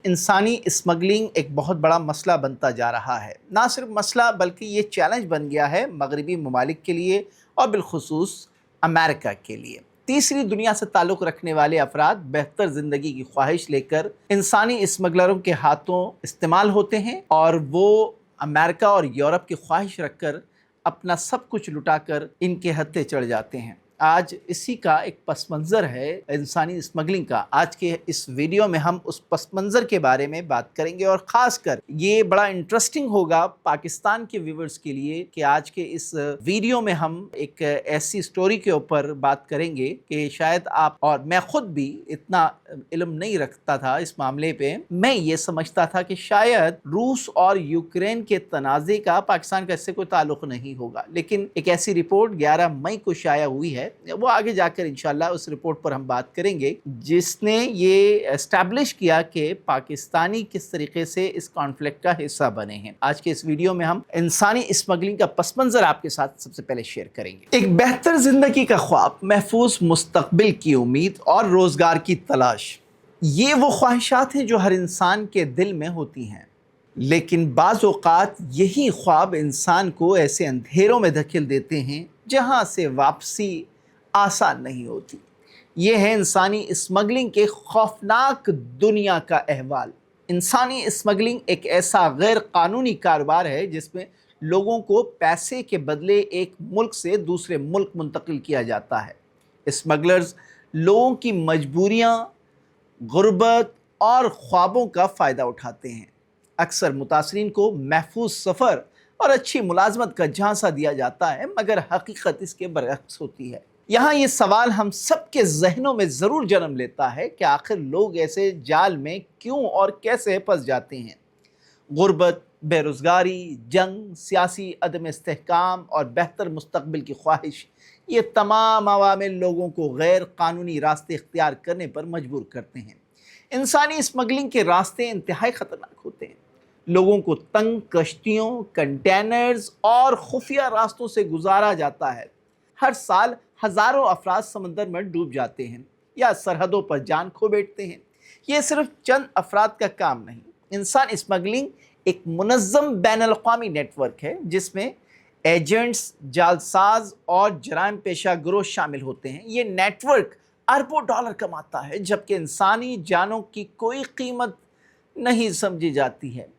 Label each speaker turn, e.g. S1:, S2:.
S1: इंसानी स्मगलिंग एक बहुत बड़ा मसला बनता जा रहा है। ना सिर्फ मसला बल्कि ये चैलेंज बन गया है मगरबी ममालिक के लिए और बिलखुसूस अमेरिका के लिए। तीसरी दुनिया से ताल्लुक़ रखने वाले अफराद बेहतर ज़िंदगी की ख्वाहिश लेकर इंसानी स्मगलरों के हाथों इस्तेमाल होते हैं और वो अमेरिका और यूरोप की ख्वाहिश रखकर अपना सब कुछ लुटाकर इनके हत्थे चढ़ जाते हैं। आज इसी का एक पस मंज़र है इंसानी स्मगलिंग का। आज के इस वीडियो में हम उस पस मंज़र के बारे में बात करेंगे और ख़ास कर ये बड़ा इंटरेस्टिंग होगा पाकिस्तान के व्यूवर्स के लिए कि आज के इस वीडियो में हम एक ऐसी स्टोरी के ऊपर बात करेंगे कि शायद आप और मैं ख़ुद भी इतना इल्म नहीं रखता था इस मामले पे। मैं ये समझता था कि शायद रूस और यूक्रेन के तनाज़े का पाकिस्तान का इससे कोई ताल्लुक़ नहीं होगा, लेकिन एक ऐसी रिपोर्ट 11 मई को शाया हुई है, वो आगे जाकर इंशाल्लाह उस रिपोर्ट पर हम बात करेंगे, जिसने ये एस्टैब्लिश किया कि पाकिस्तानी किस तरीके से इस कॉन्फ्लिक्ट का हिस्सा बने हैं। आज के इस वीडियो में हम इंसानी स्मगलिंग का पस मंज़र आपके साथ सबसे पहले शेयर करेंगे। एक बेहतर जिंदगी का ख्वाब, महफूज मुस्तकबिल की उम्मीद और रोजगार की तलाश, ये वो ख्वाहिशात हैं जो हर इंसान के दिल में होती हैं, लेकिन बाज़ औक़ात यही ख्वाब इंसान को ऐसे अंधेरों में धकेल देते हैं जहाँ से वापसी आसान नहीं होती। ये है इंसानी स्मगलिंग के खौफनाक दुनिया का अहवाल। इंसानी स्मगलिंग एक ऐसा गैर कानूनी कारोबार है जिसमें लोगों को पैसे के बदले एक मुल्क से दूसरे मुल्क मुंतकिल किया जाता है। स्मगलर्स लोगों की मजबूरियाँ, गुर्बत और ख्वाबों का फ़ायदा उठाते हैं। अक्सर मुतासरीन को महफूज सफ़र और अच्छी मुलाजमत का झांसा दिया जाता है, मगर हकीकत इसके बरअक्स होती है। यहाँ ये सवाल हम सब के जहनों में ज़रूर जन्म लेता है कि आखिर लोग ऐसे जाल में क्यों और कैसे फंस जाते हैं। गुर्बत, बेरोज़गारी, जंग, सियासी अदम इस्तेहकाम और बेहतर मुस्तकबिल की ख्वाहिश, ये तमाम अवामिल लोगों को गैर कानूनी रास्ते इख्तियार करने पर मजबूर करते हैं। इंसानी स्मगलिंग के रास्ते इंतहाई ख़तरनाक होते हैं। लोगों को तंग कश्तियों, कंटेनर्स और खुफिया रास्तों से गुजारा जाता है। हर साल हज़ारों अफराद समंदर में डूब जाते हैं या सरहदों पर जान खो बैठते हैं। ये सिर्फ चंद अफराद का काम नहीं। इंसान स्मगलिंग एक मुनज़्ज़म बैनुल-अक़वामी नेटवर्क है जिसमें एजेंट्स, जालसाज और जराइम पेशा गिरोह शामिल होते हैं। ये नेटवर्क अरबों डॉलर कमाता है, जबकि इंसानी जानों की कोई कीमत नहीं समझी जाती है।